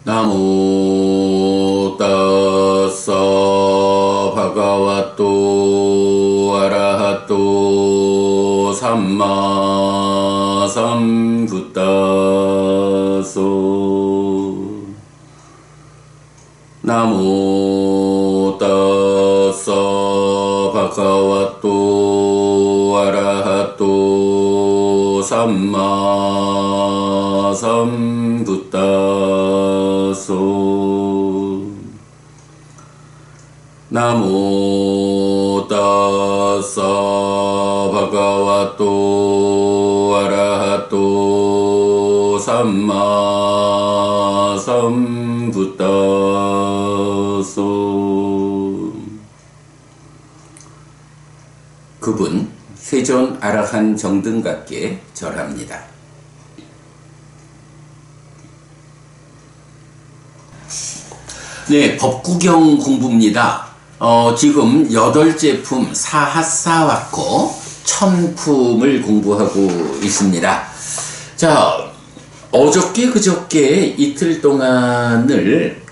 나모 따사 바가와또 아라하또 삼마 삼부따소 나모 따사 바가와또 아라하또 삼마 삼부따소 나모 따사 바가와또 아라하또 삼마 삼부따소. 그분 세존 아라한 정등각께 절합니다. 네, 법구경 공부입니다. 지금 8제품 사하사와코 천품을 공부하고 있습니다. 자, 어저께 그저께 이틀 동안을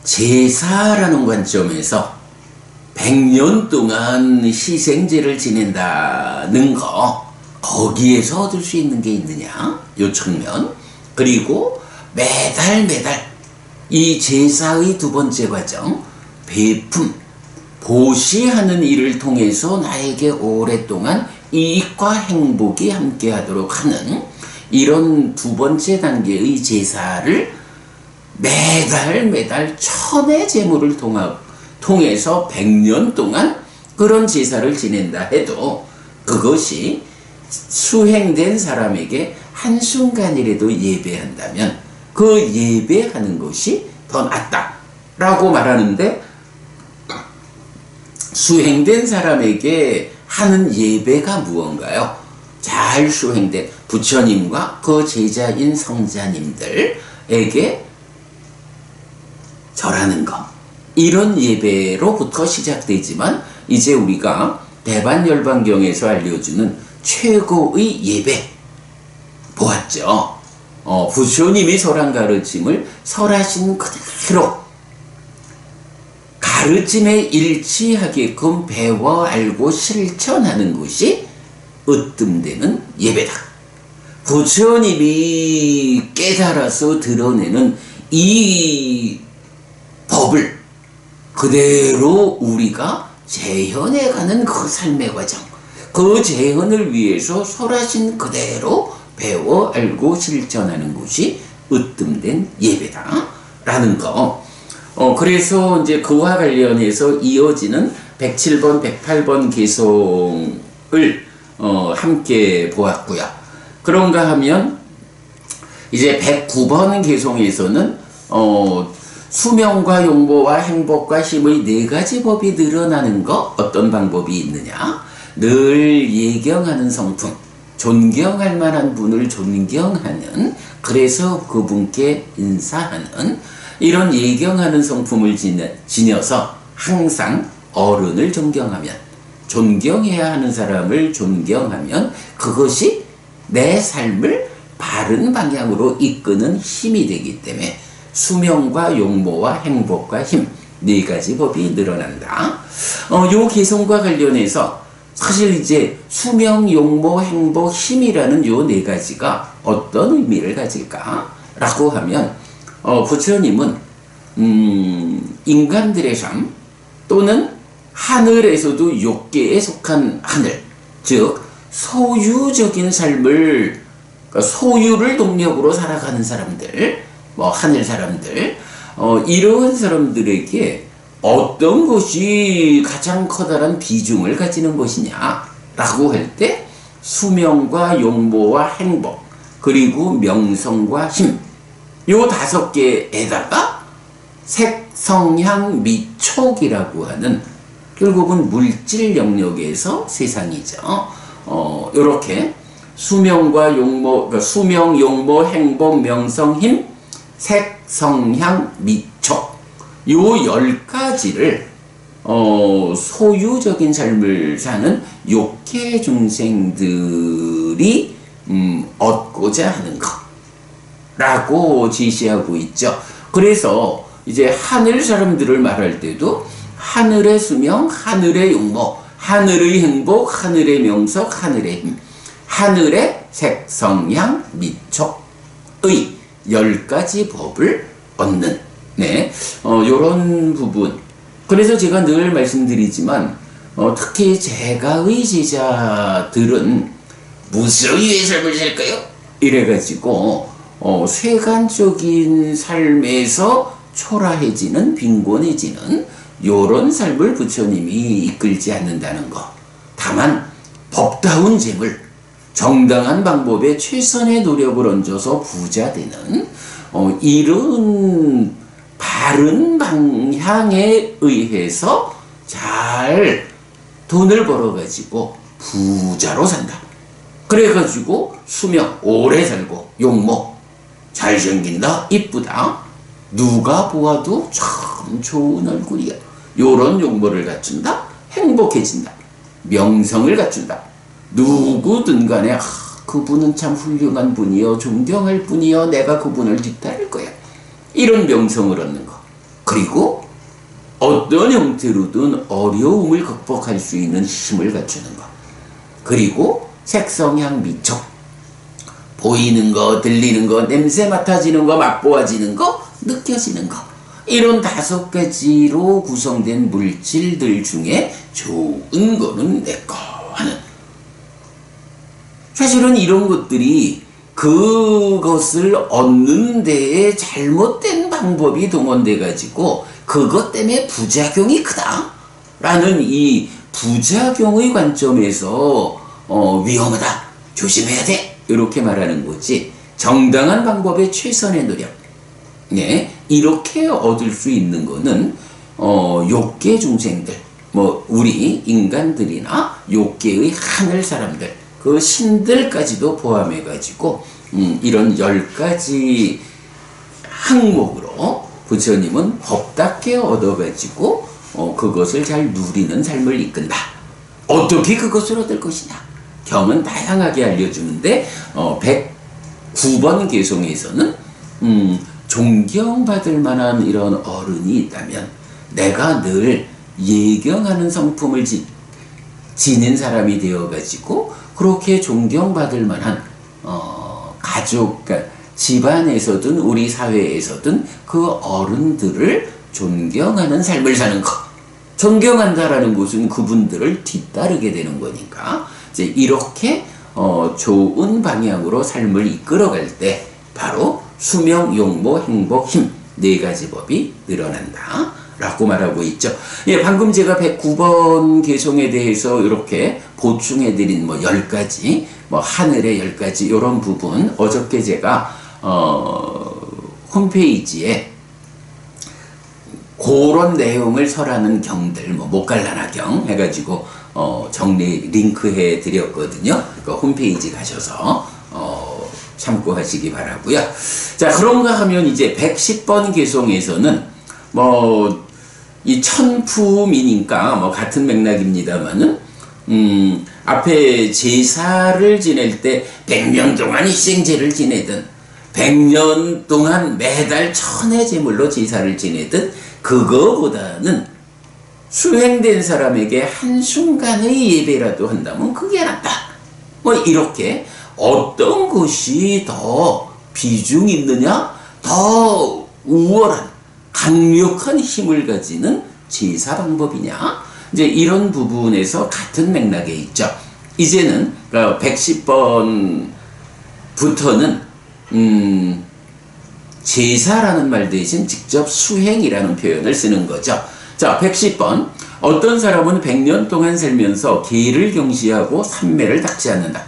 제사라는 관점에서 100년 동안 희생제를 지낸다는 거, 거기에서 얻을 수 있는 게 있느냐, 요 측면. 그리고 매달 이 제사의 두 번째 과정, 배품, 보시하는 일을 통해서 나에게 오랫동안 이익과 행복이 함께하도록 하는 이런 두 번째 단계의 제사를 매달 천의 재물을 통해서 100년 동안 그런 제사를 지낸다 해도 그것이 수행된 사람에게 한순간이라도 예배한다면 그 예배하는 것이 더 낫다라고 말하는데, 수행된 사람에게 하는 예배가 무언가요? 잘 수행된 부처님과 그 제자인 성자님들에게 절하는 것, 이런 예배로부터 시작되지만 이제 우리가 대반열반경에서 알려주는 최고의 예배 보았죠. 부처님이 설한 가르침을 설하신 그대로 가르침에 일치하게끔 배워 알고 실천하는 것이 으뜸되는 예배다. 부처님이 깨달아서 드러내는 이 법을 그대로 우리가 재현해가는 그 삶의 과정, 그 재현을 위해서 설하신 그대로 배워 알고 실천하는 것이 으뜸된 예배다라는 거. 그래서 이제 그와 관련해서 이어지는 107번, 108번 개송을 함께 보았고요. 그런가 하면 이제 109번 개송에서는 수명과 용모와 행복과 힘의 4가지 법이 늘어나는 것, 어떤 방법이 있느냐, 늘 예경하는 성품, 존경할 만한 분을 존경하는, 그래서 그분께 인사하는 이런 예경하는 성품을 지녀서 항상 어른을 존경하면, 존경해야 하는 사람을 존경하면 그것이 내 삶을 바른 방향으로 이끄는 힘이 되기 때문에 수명과 용모와 행복과 힘, 4가지 법이 늘어난다. 요 개성과 관련해서 사실 이제 수명, 용모, 행복, 힘이라는 요 4가지가 어떤 의미를 가질까라고 하면, 부처님은 인간들의 삶 또는 하늘에서도 욕계에 속한 하늘, 즉 소유적인 삶을, 그러니까 소유를 동력으로 살아가는 사람들, 하늘 사람들, 이러한 사람들에게 어떤 것이 가장 커다란 비중을 가지는 것이냐라고 할 때 수명과 용모와 행복, 그리고 명성과 힘, 요 5개에다가 색, 성향, 미촉이라고 하는, 결국은 물질 영역에서 세상이죠. 요렇게 수명과 용모, 그러니까 수명, 용모, 행복, 명성, 힘, 색, 성향, 미촉, 요 10가지를 소유적인 삶을 사는 욕계 중생들이 얻고자 하는 것. 라고 제시하고 있죠. 그래서 이제 하늘 사람들을 말할 때도 하늘의 수명, 하늘의 용모, 하늘의 행복, 하늘의 명석, 하늘의 힘, 하늘의 색, 성향, 미촉의 10가지 법을 얻는, 네, 요런 부분. 그래서 제가 늘 말씀드리지만, 특히 제가의 제자들은 무슨 유의 삶을 살까요? 이래가지고, 세간적인 삶에서 초라해지는, 빈곤해지는 요런 삶을 부처님이 이끌지 않는다는 거. 다만 법다운 재물, 정당한 방법에 최선의 노력을 얹어서 부자 되는 이런 바른 방향에 의해서 잘 돈을 벌어가지고 부자로 산다. 그래가지고 수명 오래 살고, 용모 잘생긴다, 이쁘다, 누가 보아도 참 좋은 얼굴이야, 요런 용모를 갖춘다. 행복해진다. 명성을 갖춘다. 누구든 간에 그분은 참 훌륭한 분이요, 존경할 분이요, 내가 그분을 뒤따를 거야, 이런 명성을 얻는 거. 그리고 어떤 형태로든 어려움을 극복할 수 있는 힘을 갖추는 거. 그리고 색성향 미촉, 보이는 거, 들리는 거, 냄새 맡아지는 거, 맛보아지는 거, 느껴지는 거, 이런 5가지로 구성된 물질들 중에 좋은 거는 내꺼 하는. 사실은 이런 것들이 그것을 얻는 데에 잘못된 방법이 동원돼 가지고 그것 때문에 부작용이 크다 라는 이 부작용의 관점에서 위험하다, 조심해야 돼, 이렇게 말하는 거지, 정당한 방법의 최선의 노력, 네, 이렇게 얻을 수 있는 거는 욕계 중생들, 뭐 우리 인간들이나 욕계의 하늘 사람들, 그 신들까지도 포함해 가지고 이런 10가지 항목으로 부처님은 법답게 얻어가지고 그것을 잘 누리는 삶을 이끈다. 어떻게 그것을 얻을 것이냐? 경은 다양하게 알려주는데 109번 개송에서는 존경받을 만한 이런 어른이 있다면, 내가 늘 예경하는 성품을 지닌 사람이 되어가지고 그렇게 존경받을 만한 가족, 그러니까 집안에서든 우리 사회에서든 그 어른들을 존경하는 삶을 사는 것. 존경한다라는 것은 그분들을 뒤따르게 되는 거니까, 이제 이렇게 좋은 방향으로 삶을 이끌어갈 때 바로 수명, 용모, 행복, 힘 4가지 법이 늘어난다 라고 말하고 있죠. 예, 방금 제가 109번 개송에 대해서 이렇게 보충해드린 10가지, 하늘의 10가지 이런 부분, 어저께 제가 홈페이지에 그런 내용을 설하는 경들, 목갈라나경 해가지고 정리 링크해 드렸거든요. 그 홈페이지 가셔서 참고하시기 바라고요. 자, 그런가 하면 이제 110번 개송에서는 이 천품이니까 같은 맥락입니다만은 앞에 제사를 지낼 때 100년 동안 일생제를 지내든 100년 동안 매달 1000의 제물로 제사를 지내든 그거보다는 수행된 사람에게 한순간의 예배라도 한다면 그게 낫다. 이렇게 어떤 것이 더 비중 있느냐, 더 우월한 강력한 힘을 가지는 제사 방법이냐, 이제 이런 부분에서 같은 맥락에 있죠. 이제는 110번부터는 제사라는 말 대신 직접 수행이라는 표현을 쓰는 거죠. 자, 110번. 어떤 사람은 100년 동안 살면서 계를 경시하고 삼매를 닦지 않는다.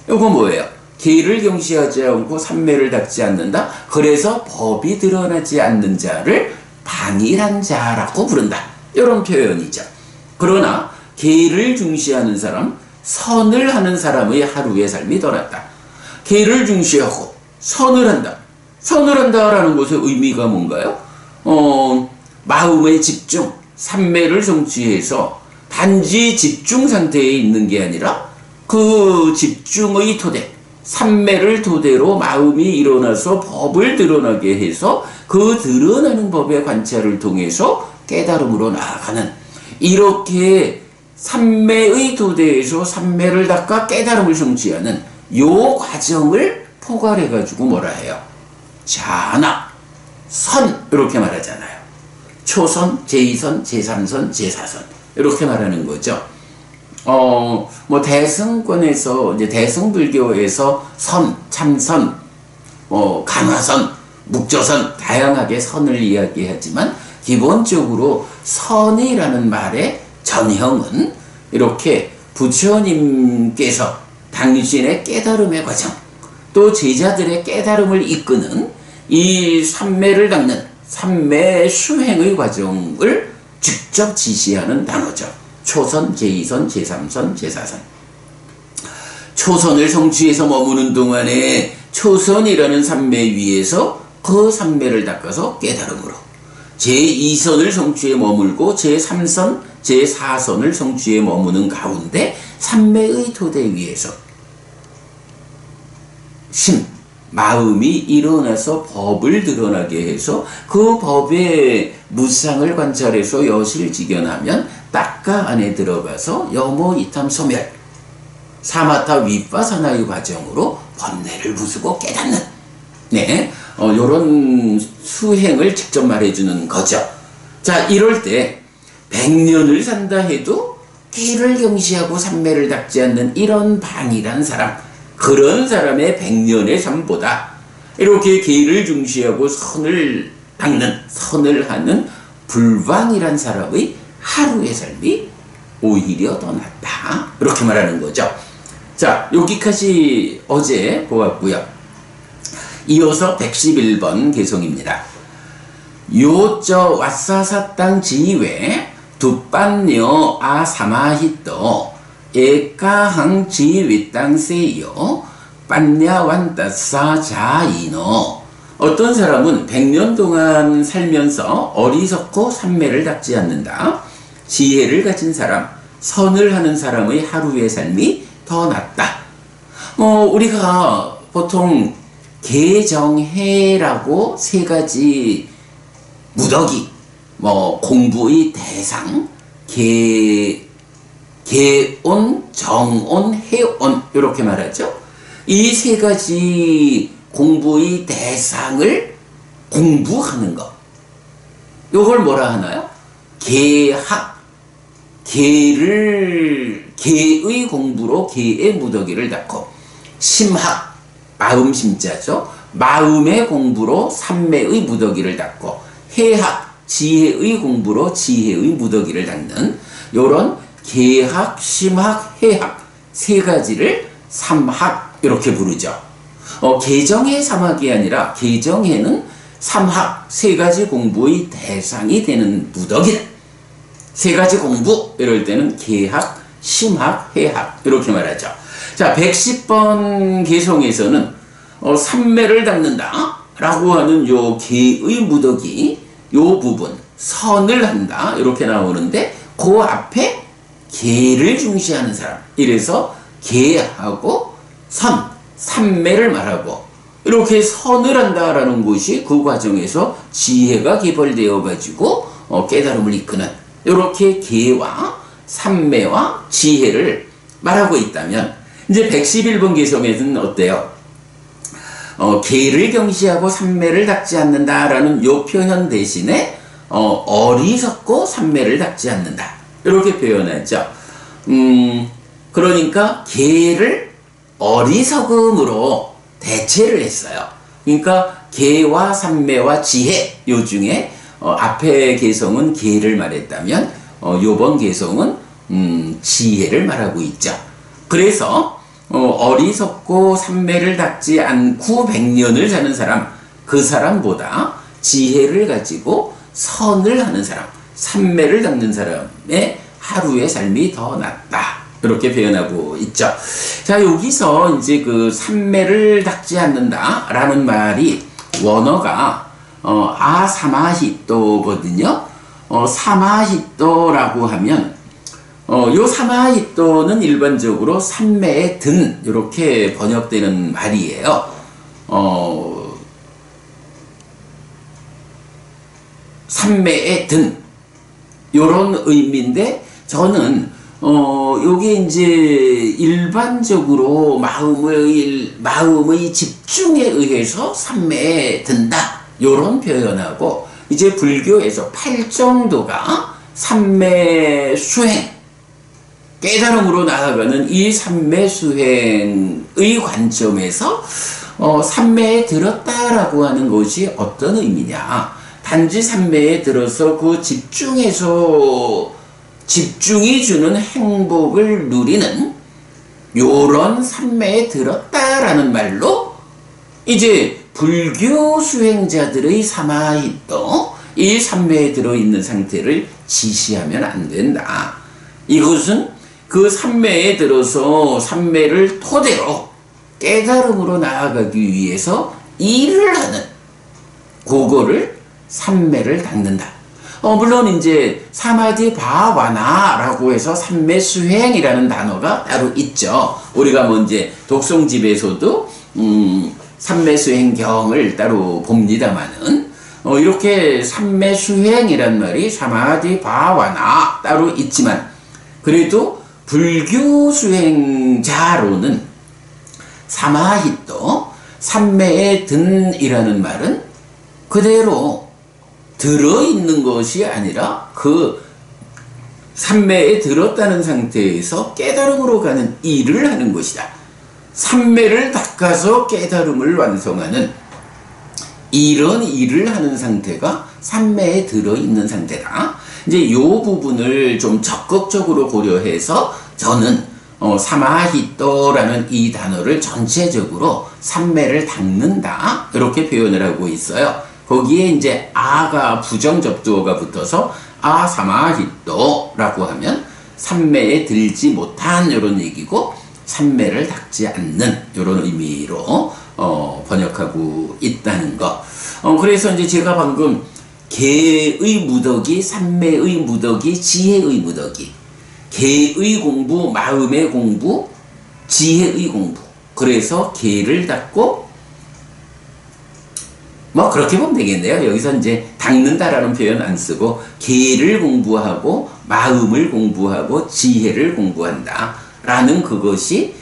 이거 뭐예요? 계를 경시하지 않고 삼매를 닦지 않는다. 그래서 법이 드러나지 않는 자를 방일한 자라고 부른다. 이런 표현이죠. 그러나 계를 중시하는 사람, 선을 하는 사람의 하루의 삶이 더 낫다. 계를 중시하고 선을 한다. 선을 한다라는 것의 의미가 뭔가요? 마음의 집중, 삼매를 성취해서 단지 집중 상태에 있는 게 아니라 그 집중의 토대, 삼매를 토대로 마음이 일어나서 법을 드러나게 해서 그 드러나는 법의 관찰을 통해서 깨달음으로 나아가는, 이렇게 삼매의 토대에서 삼매를 닦아 깨달음을 성취하는 요 과정을 포괄해 가지고 뭐라 해요? 자나, 선, 이렇게 말하잖아요. 초선, 제2선, 제3선, 제4선 이렇게 말하는 거죠. 뭐 대승권에서, 이제 대승불교에서 선, 참선, 간화선, 묵조선 다양하게 선을 이야기하지만 기본적으로 선이라는 말의 전형은 이렇게 부처님께서 당신의 깨달음의 과정, 또 제자들의 깨달음을 이끄는 이 삼매를 닦는 삼매 수행의 과정을 직접 지시하는 단어죠. 초선, 제2선, 제3선, 제4선. 초선을 성취해서 머무는 동안에 초선이라는 삼매 위에서 그 삼매를 닦아서 깨달음으로, 제2선을 성취해 머물고 제3선, 제4선을 성취해 머무는 가운데 삼매의 토대 위에서 마음이 일어나서 법을 드러나게 해서 그 법의 무상을 관찰해서 여실직연하면 딱가 안에 들어가서 여모 이탐 소멸 사마타 위파사나의 과정으로 번뇌를 부수고 깨닫는, 네, 요런 수행을 직접 말해주는 거죠. 자, 이럴 때 100년을 산다 해도 개를 경시하고 삼매를 닦지 않는 이런 방이란 사람, 그런 사람의 100년의 삶보다 이렇게 개를 중시하고 선을 닦는, 선을 하는 불방이란 사람의 하루의 삶이 오히려 더 낫다, 이렇게 말하는 거죠. 자, 여기까지 어제 보았고요. 이어서 111번 개송입니다. 요저 왓사사땅 지외 두빤녀 아사마히또 에까항 지위땅 세요 빤냐완따사 자이노. 어떤 사람은 100년 동안 살면서 어리석고 삼매를 닦지 않는다. 지혜를 가진 사람, 선을 하는 사람의 하루의 삶이 더 낫다. 우리가 보통 개정해라고 세 가지 무더기, 공부의 대상, 개온, 정온, 해온 이렇게 말하죠. 이 세 가지 공부의 대상을 공부하는 것, 이걸 뭐라 하나요? 개학. 개의 공부로 개의 무더기를 닦고, 심학, 마음 심자죠. 마음의 공부로 삼매의 무더기를 닦고, 해학, 지혜의 공부로 지혜의 무더기를 닦는 요런 개학, 심학, 해학 세 가지를 삼학 이렇게 부르죠. 개정해 삼학이 아니라 개정해는 삼학 세 가지 공부의 대상이 되는 무더기다. 세 가지 공부 이럴 때는 개학, 심학, 해학 이렇게 말하죠. 자, 110번 개송에서는 삼매를 닦는다 라고 하는 요 개의 무더기 요 부분, 선을 한다 이렇게 나오는데 그 앞에 개를 중시하는 사람, 이래서 개하고 선, 삼매를 말하고 이렇게 선을 한다라는 것이 그 과정에서 지혜가 개발되어 가지고 깨달음을 이끄는, 이렇게 개와 삼매와 지혜를 말하고 있다면, 이제 111번 개성에는 어때요? 개를 경시하고 삼매를 닦지 않는다라는 요 표현 대신에 어리석고 삼매를 닦지 않는다 이렇게 표현하죠. 그러니까 개를 어리석음으로 대체를 했어요. 그러니까 개와 삼매와 지혜, 요 중에 앞에 개성은 개를 말했다면 요번 개성은 지혜를 말하고 있죠. 그래서 어리석고 삼매를 닦지 않고 100년을 사는 사람, 그 사람보다 지혜를 가지고 선을 하는 사람, 삼매를 닦는 사람의 하루의 삶이 더 낫다, 이렇게 표현하고 있죠. 자, 여기서 이제 그 삼매를 닦지 않는다 라는 말이 원어가 아사마히토거든요. 사마히토라고 하면 요 사마히또는 일반적으로 삼매의 든 이렇게 번역되는 말이에요. 삼매의 든 요런 의미인데 저는 요게 이제 일반적으로 마음의 집중에 의해서 삼매에 든다 요런 표현하고, 이제 불교에서 팔정도가 삼매 수행, 깨달음으로 나아가는 이 삼매 수행의 관점에서 삼매에 들었다라고 하는 것이 어떤 의미냐, 단지 삼매에 들어서 그 집중이 주는 행복을 누리는 요런 삼매에 들었다라는 말로 이제 불교 수행자들의 사마히또, 이 삼매에 들어있는 상태를 지시하면 안 된다. 이것은 그 삼매에 들어서 삼매를 토대로 깨달음으로 나아가기 위해서 일을 하는, 그거를 삼매를 닦는다. 물론 이제 사마디 바와나라고 해서 삼매 수행이라는 단어가 따로 있죠. 우리가 뭐 이제 독송집에서도 삼매 수행경을 따로 봅니다만은 이렇게 삼매 수행이란 말이 사마디 바와나 따로 있지만, 그래도 불교 수행자로는 사마히또, 삼매에 든이라는 말은 그대로 들어있는 것이 아니라 그 삼매에 들었다는 상태에서 깨달음으로 가는 일을 하는 것이다. 삼매를 닦아서 깨달음을 완성하는 이런 일을 하는 상태가 삼매에 들어있는 상태다. 이제 이 부분을 좀 적극적으로 고려해서 저는 사마히또라는 이 단어를 전체적으로 삼매를 닦는다 이렇게 표현을 하고 있어요. 거기에 이제 아가 부정접두어가 붙어서 사마히또라고 하면 삼매에 들지 못한 이런 얘기고, 삼매를 닦지 않는 이런 의미로 번역하고 있다는 거. 그래서 이제 제가 방금 개의 무더기, 삼매의 무더기, 지혜의 무더기, 개의 공부, 마음의 공부, 지혜의 공부, 그래서 개를 닦고 뭐 그렇게 보면 되겠네요. 여기서 이제 닦는다라는 표현 안 쓰고 개를 공부하고 마음을 공부하고 지혜를 공부한다 라는, 그것이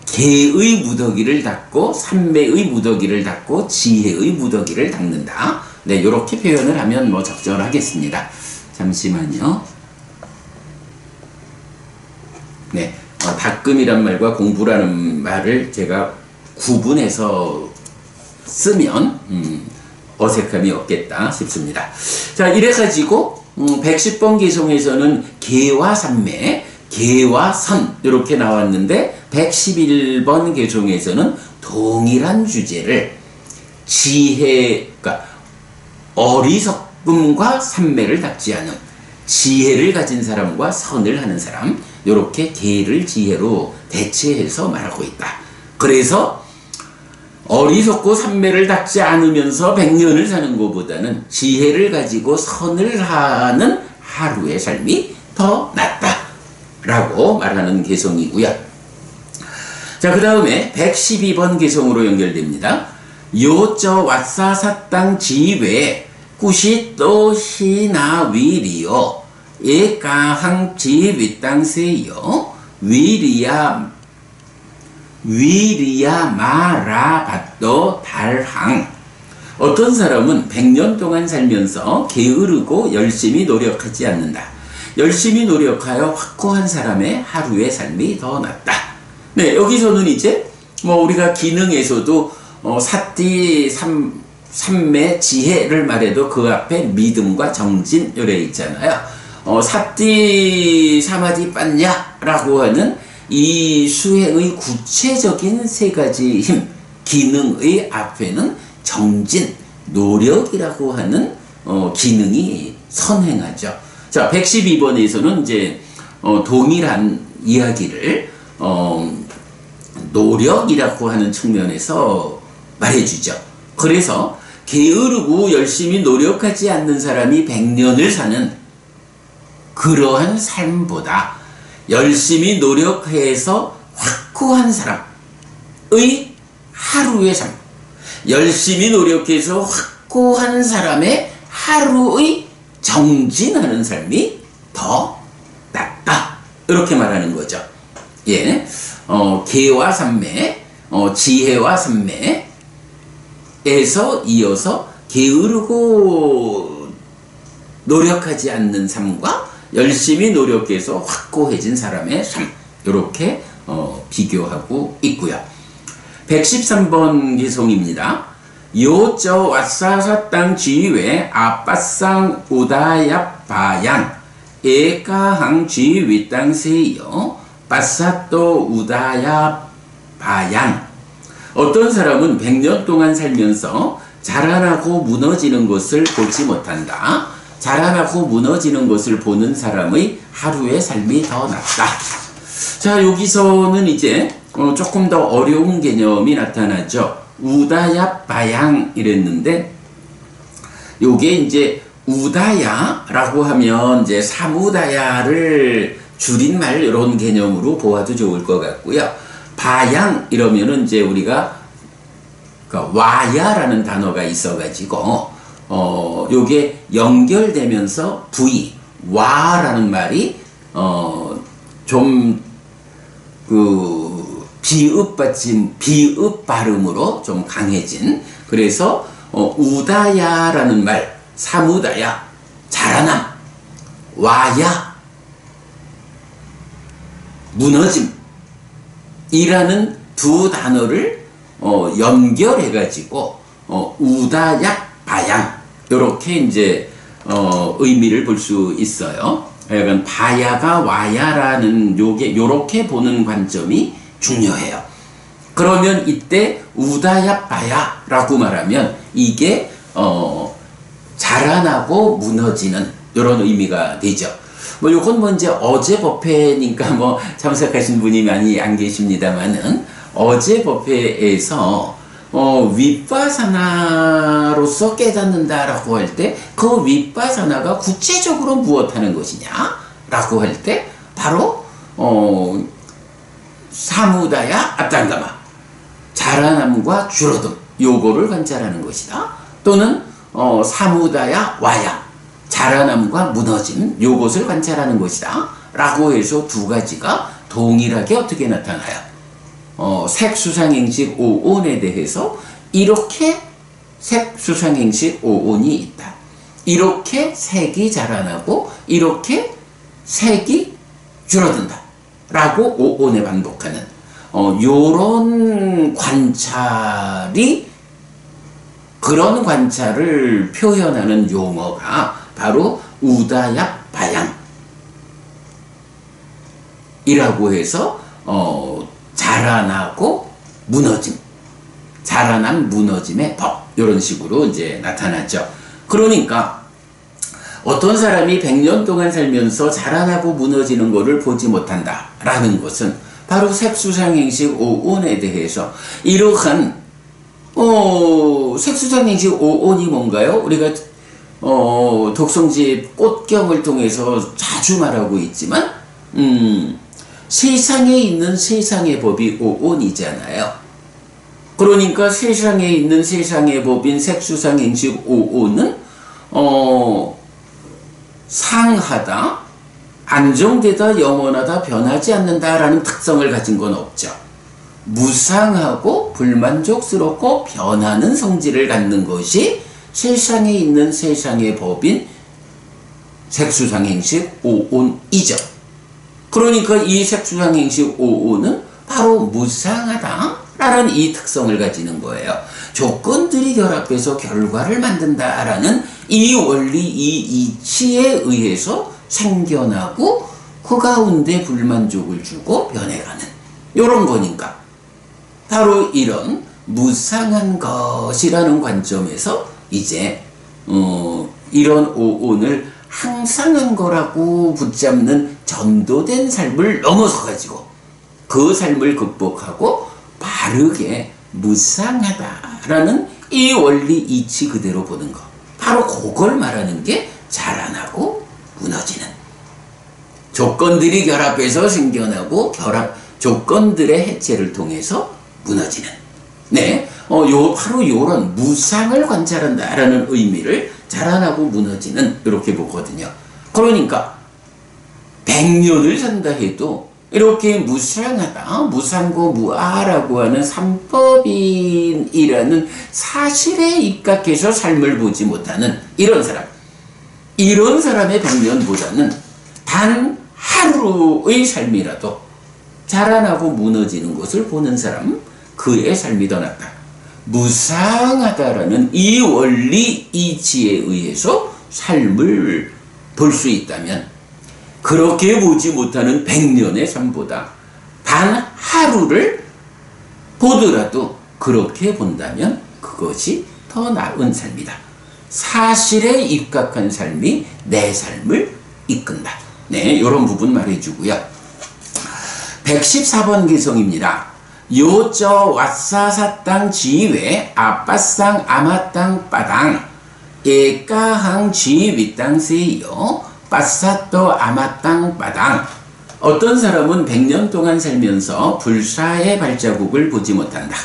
개의 무더기를 닦고 삼매의 무더기를 닦고 지혜의 무더기를 닦는다. 네, 이렇게 표현을 하면 뭐 적절하겠습니다. 잠시만요. 네, 닦음이란 말과 공부라는 말을 제가 구분해서 쓰면 어색함이 없겠다 싶습니다. 자, 이래가지고 110번 개송에서는 개와 삼매, 개와 선 이렇게 나왔는데 111번 개송에서는 동일한 주제를 지혜가 어리석음과 삼매를 닦지 않은 지혜를 가진 사람과 선을 하는 사람, 이렇게 개를 지혜로 대체해서 말하고 있다. 그래서 어리석고 삼매를 닦지 않으면서 100년을 사는 것보다는 지혜를 가지고 선을 하는 하루의 삶이 더 낫다 라고 말하는 개성이고요. 자, 그 다음에 112번 개성으로 연결됩니다. 요저 왓사사땅 지외 꾸시 또 히나 위리요 예까항 지윗땅세요 위리야 마라밭도 달항. 어떤 사람은 100년 동안 살면서 게으르고 열심히 노력하지 않는다. 열심히 노력하여 확고한 사람의 하루의 삶이 더 낫다. 네, 여기서는 이제 뭐 우리가 기능에서도 사띠 삼매 지혜를 말해도 그 앞에 믿음과 정진 요래 있잖아요. 사띠 사마디 빤냐 라고 하는 이 수행의 구체적인 세 가지 힘, 기능의 앞에는 정진, 노력이라고 하는 기능이 선행하죠. 자, 112번에서는 이제 동일한 이야기를 노력이라고 하는 측면에서 말해주죠. 그래서 게으르고 열심히 노력하지 않는 사람이 100년을 사는 그러한 삶보다 열심히 노력해서 확고한 사람의 하루의 삶, 열심히 노력해서 확고한 사람의 하루의 정진하는 삶이 더 낫다. 이렇게 말하는 거죠. 예, 계와 삼매, 지혜와 삼매에서 이어서 게으르고 노력하지 않는 삶과 열심히 노력해서 확고해진 사람의 삶, 이렇게 비교하고 있고요. 113번 기송입니다. 요저 왓사사 땅 지외 아빠상 우다야 바양 에까항 지위 땅 세요 빠사또 우다야 바양. 어떤 사람은 100년 동안 살면서 자라나고 무너지는 것을 보지 못한다. 자라나고 무너지는 것을 보는 사람의 하루의 삶이 더 낫다. 자, 여기서는 이제 조금 더 어려운 개념이 나타나죠. 우다야 바양 이랬는데, 요게 이제 우다야라고 하면 이제 사무다야를 줄임말 이런 개념으로 보아도 좋을 것 같고요. 바양 이러면은 이제 우리가 와야라는 단어가 있어가지고 요게 연결되면서 부위 와라는 말이 좀 비읍 받침 비읍 발음으로 좀 강해진, 그래서 우다야라는 말 사무다야 자라남 와야 무너짐 이라는 두 단어를 연결해 가지고 우다야 바양 요렇게 이제 의미를 볼 수 있어요. 약간 바야가 와야라는 요렇게 보는 관점이 중요해요. 그러면 이때 우다야 바야라고 말하면 이게 자라나고 무너지는 이런 의미가 되죠. 뭐 요건 뭐 이제 어제 법회니까 뭐 참석하신 분이 많이 안 계십니다만은, 어제 법회에서 윗바사나로서 깨닫는다라고 할 때 그 윗바사나가 구체적으로 무엇하는 것이냐라고 할 때 바로 사무다야 앞단가마 자라남과 줄어듦 요거를 관찰하는 것이다. 또는 사무다야 와야 자라남과 무너짐 요것을 관찰하는 것이다 라고 해서 두 가지가 동일하게 어떻게 나타나요? 색수상행식 5온에 대해서 이렇게 색수상행식 5온이 있다. 이렇게 색이 자라나고 이렇게 색이 줄어든다 라고 5온에 반복하는 요런 관찰이, 그런 관찰을 표현하는 용어가 바로 우다야 바양이라고 해서 자라나고 무너짐, 자라난 무너짐의 법 이런 식으로 이제 나타나죠. 그러니까 어떤 사람이 100년 동안 살면서 자라나고 무너지는 것을 보지 못한다 라는 것은 바로 색수상행식 5온에 대해서 이러한 색수상행식 5온이 뭔가요? 우리가 독성집 꽃경을 통해서 자주 말하고 있지만 세상에 있는 세상의 법이 5온이잖아요. 그러니까 세상에 있는 세상의 법인 색수상행식 5온은 상하다, 안정되다, 영원하다, 변하지 않는다라는 특성을 가진 건 없죠. 무상하고 불만족스럽고 변하는 성질을 갖는 것이 세상에 있는 세상의 법인 색수상행식 5온이죠. 그러니까 이 색수상행식 5온은 바로 무상하다라는 이 특성을 가지는 거예요. 조건들이 결합해서 결과를 만든다라는 이 원리, 이 이치에 의해서 생겨나고 그 가운데 불만족을 주고 변해가는 이런 거니까 바로 이런 무상한 것이라는 관점에서 이제 이런 오온을 항상한 거라고 붙잡는 전도된 삶을 넘어서 가지고 그 삶을 극복하고 바르게 무상하다라는 이 원리 이치 그대로 보는 거, 바로 그걸 말하는 게 자라나고 무너지는 조건들이 결합해서 생겨나고 조건들의 해체를 통해서 무너지는. 네, 바로 요런 무상을 관찰한다라는 의미를 자라나고 무너지는 이렇게 보거든요. 그러니까 100년을 산다 해도 이렇게 무상하다, 무상고 무아라고 하는 삼법인이라는 사실에 입각해서 삶을 보지 못하는 이런 사람의 100년보다는 단 하루의 삶이라도 자라나고 무너지는 것을 보는 사람, 그의 삶이 더 낫다. 무상하다라는 이 원리 이치에 의해서 삶을 볼 수 있다면, 그렇게 보지 못하는 100년의 삶보다 단 하루를 보더라도 그렇게 본다면 그것이 더 나은 삶이다. 사실에 입각한 삶이 내 삶을 이끈다. 네, 이런 부분 말해주고요. 114번 개성입니다. 요저 왓사사땅 지외 아빠쌍 아마땅 빠당 에까항 지윗땅 세요 빠사또 아마땅 빠당. 어떤 사람은 100년 동안 살면서 불사의 발자국을 보지 못한다.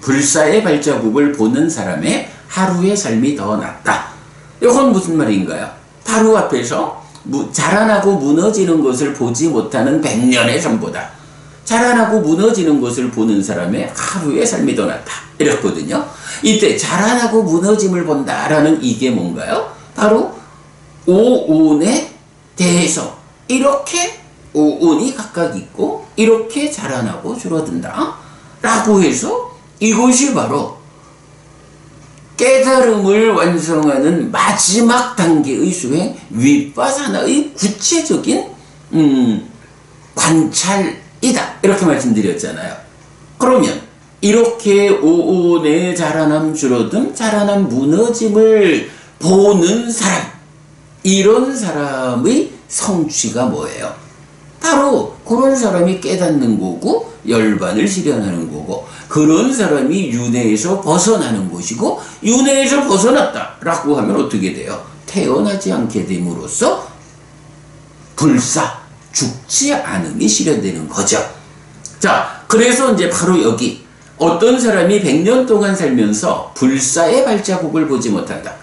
불사의 발자국을 보는 사람의 하루의 삶이 더 낫다. 이건 무슨 말인가요? 바로 앞에서 자라나고 무너지는 것을 보지 못하는 100년의 삶보다 자라나고 무너지는 것을 보는 사람의 하루의 삶이 더 낫다. 이랬거든요. 이때 자라나고 무너짐을 본다라는 이게 뭔가요? 바로 오운에 대해서 이렇게 오운이 각각 있고 이렇게 자라나고 줄어든다 라고 해서 이것이 바로 깨달음을 완성하는 마지막 단계의 수행 윗바사나의 구체적인 관찰이다 이렇게 말씀드렸잖아요. 그러면 이렇게 오온의 자라남 줄어듦 자라남 무너짐을 보는 사람, 이런 사람의 성취가 뭐예요? 바로 그런 사람이 깨닫는 거고 열반을 실현하는 거고, 그런 사람이 윤회에서 벗어나는 것이고, 윤회에서 벗어났다 라고 하면 어떻게 돼요? 태어나지 않게 됨으로써 불사, 죽지 않음이 실현되는 거죠. 자, 그래서 이제 바로 여기 어떤 사람이 100년 동안 살면서 불사의 발자국을 보지 못한다.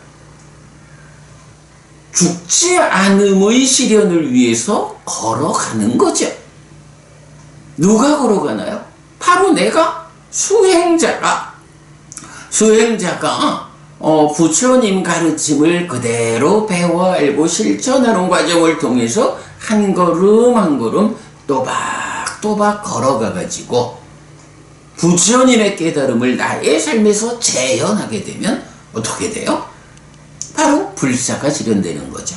죽지 않음의 실현을 위해서 걸어가는 거죠. 누가 걸어가나요? 바로 내가 수행자가 부처님 가르침을 그대로 배워 알고 실천하는 과정을 통해서 한 걸음 한 걸음 또박또박 걸어가 가지고 부처님의 깨달음을 나의 삶에서 재현하게 되면 어떻게 돼요? 바로 불사가 실현되는 거죠.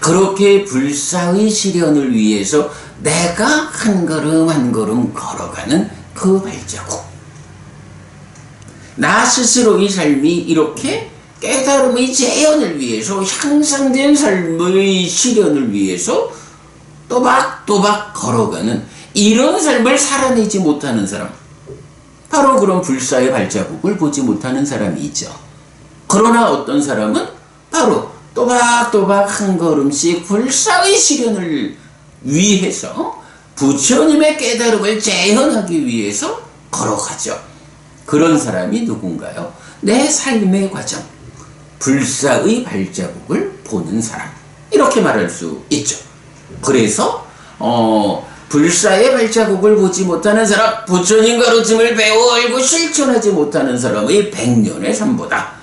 그렇게 불사의 실현을 위해서 내가 한 걸음 한 걸음 걸어가는 그 발자국, 나 스스로의 삶이 이렇게 깨달음의 재현을 위해서 향상된 삶의 실현을 위해서 또박또박 걸어가는 이런 삶을 살아내지 못하는 사람, 바로 그런 불사의 발자국을 보지 못하는 사람이 있죠. 그러나 어떤 사람은 바로 또박또박 한 걸음씩 불사의 실현을 위해서 부처님의 깨달음을 재현하기 위해서 걸어가죠. 그런 사람이 누군가요? 내 삶의 과정, 불사의 발자국을 보는 사람, 이렇게 말할 수 있죠. 그래서 불사의 발자국을 보지 못하는 사람, 부처님 가르침을 배워 알고 실천하지 못하는 사람의 100년의 삶보다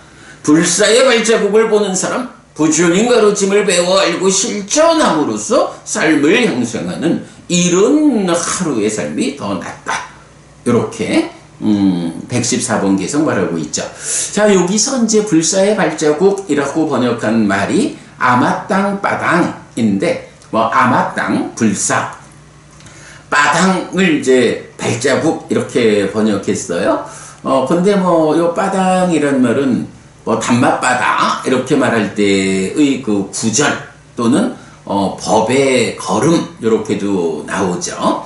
불사의 발자국을 보는 사람, 부처님 가르침을 배워 알고 실천함으로써 삶을 형성하는 이런 하루의 삶이 더 낫다. 이렇게 114번 개성 말하고 있죠. 자, 여기서 이제 불사의 발자국이라고 번역한 말이 아마땅 빠당인데, 아마땅 불사, 빠당을 이제 발자국 이렇게 번역했어요. 근데 요 빠당이란 말은 단맛바다 이렇게 말할 때의 그 구절 또는 법의 걸음 이렇게도 나오죠.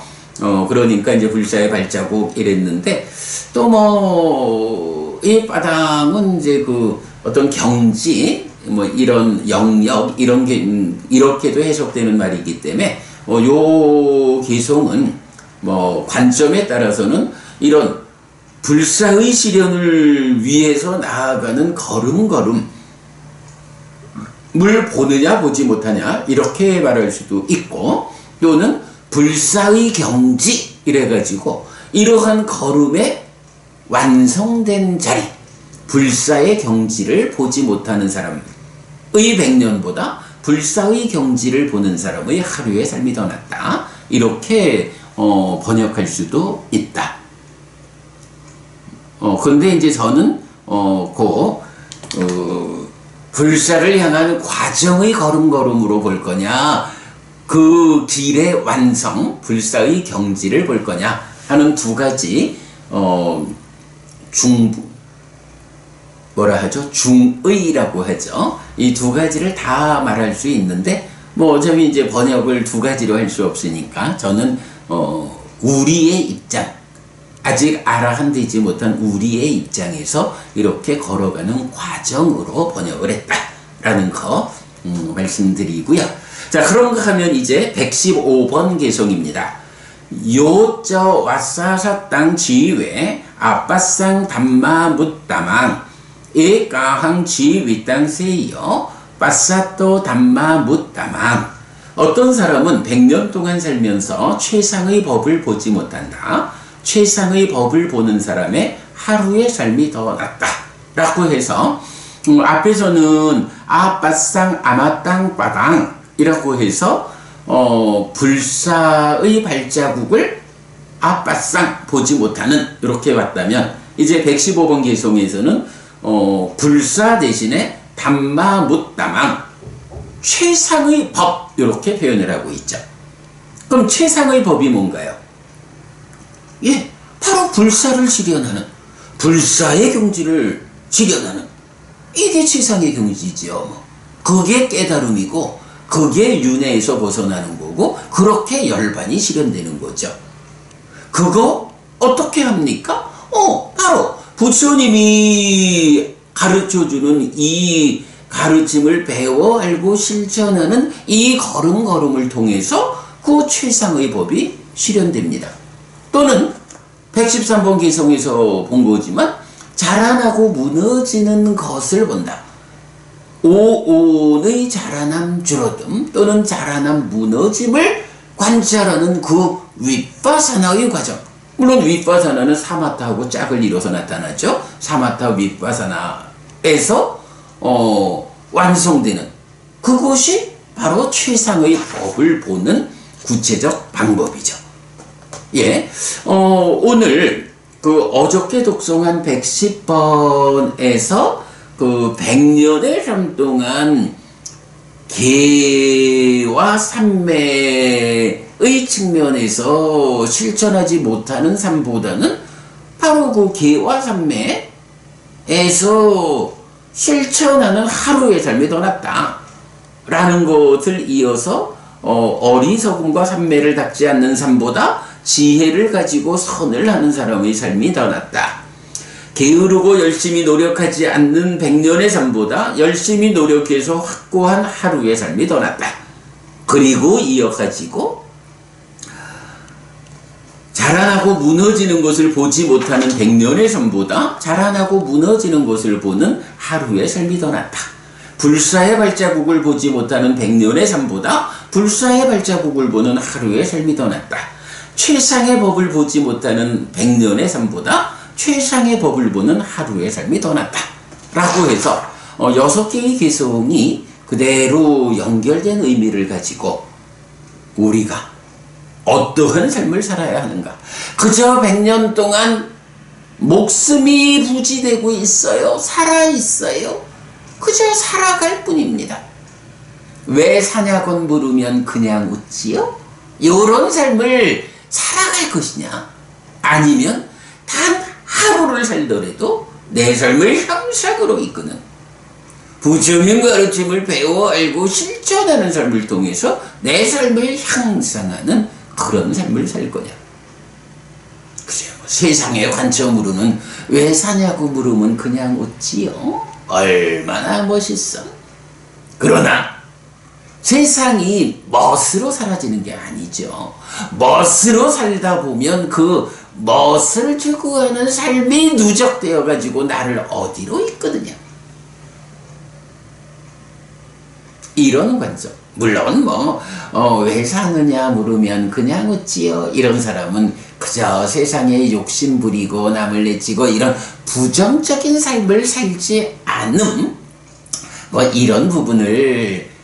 그러니까 이제 불사의 발자국 이랬는데, 또 이 바당은 이제 그 어떤 경지 이런 영역 이런 게 이렇게도 해석되는 말이기 때문에 요 개송은 관점에 따라서는 이런 불사의 실현을 위해서 나아가는 걸음걸음을 보느냐 보지 못하냐 이렇게 말할 수도 있고, 또는 불사의 경지 이래가지고 이러한 걸음의 완성된 자리, 불사의 경지를 보지 못하는 사람의 100년보다 불사의 경지를 보는 사람의 하루의 삶이 더 낫다, 이렇게 번역할 수도 있다. 근데 이제 저는 불사를 향한 과정의 걸음걸음으로 볼 거냐, 그 길의 완성, 불사의 경지를 볼 거냐 하는 두 가지 중의라고 하죠. 이 두 가지를 다 말할 수 있는데, 어차피 이제 번역을 두 가지로 할 수 없으니까 저는 우리의 입장, 아직 알아한되지 못한 우리의 입장에서 이렇게 걸어가는 과정으로 번역을 했다라는 거 말씀드리고요. 자, 그런가 하면 이제 115번 개송입니다. 요저 와사사 땅 지외 아빠상 담마 묻다망 에까항 지위 땅 세요 빠사또 담마 묻다망. 어떤 사람은 100년 동안 살면서 최상의 법을 보지 못한다. 최상의 법을 보는 사람의 하루의 삶이 더 낫다 라고 해서, 앞에서는 아빠상 아마땅 빠당 이라고 해서 불사의 발자국을 아빠상 보지 못하는, 이렇게 왔다면, 이제 115번 개송에서는 불사 대신에 담마 묻다망, 최상의 법, 이렇게 표현을 하고 있죠. 그럼 최상의 법이 뭔가요? 예, 바로 불사를 실현하는, 불사의 경지를 실현하는, 이게 최상의 경지죠. 그게 깨달음이고, 그게 윤회에서 벗어나는 거고, 그렇게 열반이 실현되는 거죠. 그거 어떻게 합니까? 바로 부처님이 가르쳐주는 이 가르침을 배워 알고 실천하는 이 걸음걸음을 통해서 그 최상의 법이 실현됩니다. 또는 113번 개송에서 본 거지만, 자라나고 무너지는 것을 본다. 오온의 자라남 줄어듦 또는 자라남 무너짐을 관찰하는 그 윗바사나의 과정. 물론 윗바사나는 사마타하고 짝을 이뤄서 나타나죠. 사마타 윗바사나에서 완성되는 그것이 바로 최상의 법을 보는 구체적 방법이죠. 예, 오늘 어저께 독송한 110번에서 100년의 삶 동안 개와 삼매의 측면에서 실천하지 못하는 삶보다는 바로 그 개와 삼매에서 실천하는 하루의 삶이 더 낫다 라는 것을 이어서, 어리석음과 삼매를 닦지 않는 삶보다 지혜를 가지고 선을 하는 사람의 삶이 더 낫다. 게으르고 열심히 노력하지 않는 100년의 삶보다 열심히 노력해서 확고한 하루의 삶이 더 낫다. 그리고 이어가지고 자라나고 무너지는 것을 보지 못하는 100년의 삶보다 자라나고 무너지는 것을 보는 하루의 삶이 더 낫다. 불사의 발자국을 보지 못하는 100년의 삶보다 불사의 발자국을 보는 하루의 삶이 더 낫다. 최상의 법을 보지 못하는 100년의 삶보다 최상의 법을 보는 하루의 삶이 더 낫다 라고 해서 6개의 개송이 그대로 연결된 의미를 가지고 우리가 어떠한 삶을 살아야 하는가. 그저 100년 동안 목숨이 부지되고 있어요. 살아있어요. 그저 살아갈 뿐입니다. 왜 사냐곤 물으면 그냥 웃지요? 이런 삶을 살아갈 것이냐, 아니면 단 하루를 살더라도 내 삶을 향상으로 이끄는 부처님 가르침을 배워 알고 실천하는 삶을 통해서 내 삶을 향상하는 그런 삶을 살 거냐. 글쎄요, 세상의 관점으로는 왜 사냐고 물으면 그냥 웃지요? 얼마나 멋있어. 그러나 세상이 멋으로 사라지는 게 아니죠. 멋으로 살다 보면 그 멋을 추구하는 삶이 누적되어 가지고 나를 어디로 이끄느냐, 이런 관점. 물론 왜 사느냐 물으면 그냥 어찌요, 이런 사람은 그저 세상에 욕심 부리고 남을 내치고 이런 부정적인 삶을 살지 않음, 이런 부분을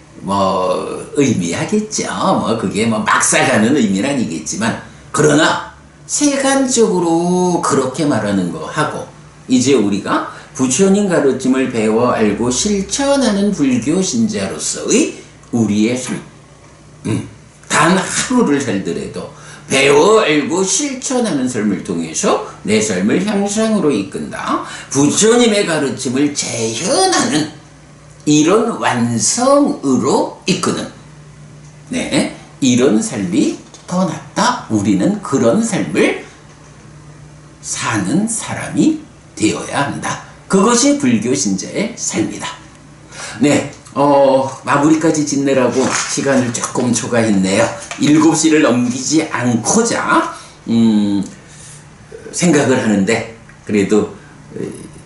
의미하겠죠. 그게 막 살라는 의미는 아니겠지만, 그러나 세간적으로 그렇게 말하는 거 하고, 이제 우리가 부처님 가르침을 배워 알고 실천하는 불교 신자로서의 우리의 삶, 단 하루를 살더라도 배워 알고 실천하는 삶을 통해서 내 삶을 향상으로 이끈다, 부처님의 가르침을 재현하는 이런 완성으로 이끄는, 이런 삶이 더 낫다. 우리는 그런 삶을 사는 사람이 되어야 한다. 그것이 불교 신자의 삶이다. 마무리까지 짓느라고 시간을 조금 초과했네요. 7시를 넘기지 않고자 생각을 하는데, 그래도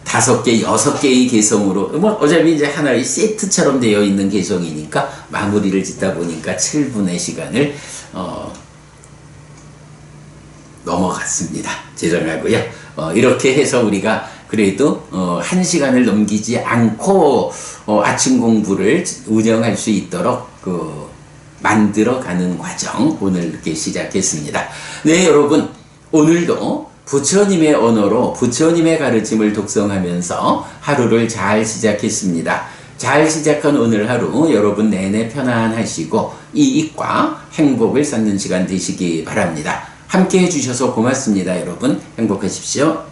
5개, 6개의 개성으로, 어차피 이제 하나의 세트처럼 되어 있는 개성이니까 마무리를 짓다 보니까 7분의 시간을 넘어갔습니다. 죄송하고요. 이렇게 해서 우리가 그래도 1시간을 넘기지 않고 아침 공부를 운영할 수 있도록 만들어가는 과정, 오늘 이렇게 시작했습니다. 여러분, 오늘도 부처님의 언어로 부처님의 가르침을 독성하면서 하루를 잘 시작했습니다. 잘 시작한 오늘 하루 여러분 내내 편안하시고 이익과 행복을 쌓는 시간 되시기 바랍니다. 함께 해주셔서 고맙습니다. 여러분 행복하십시오.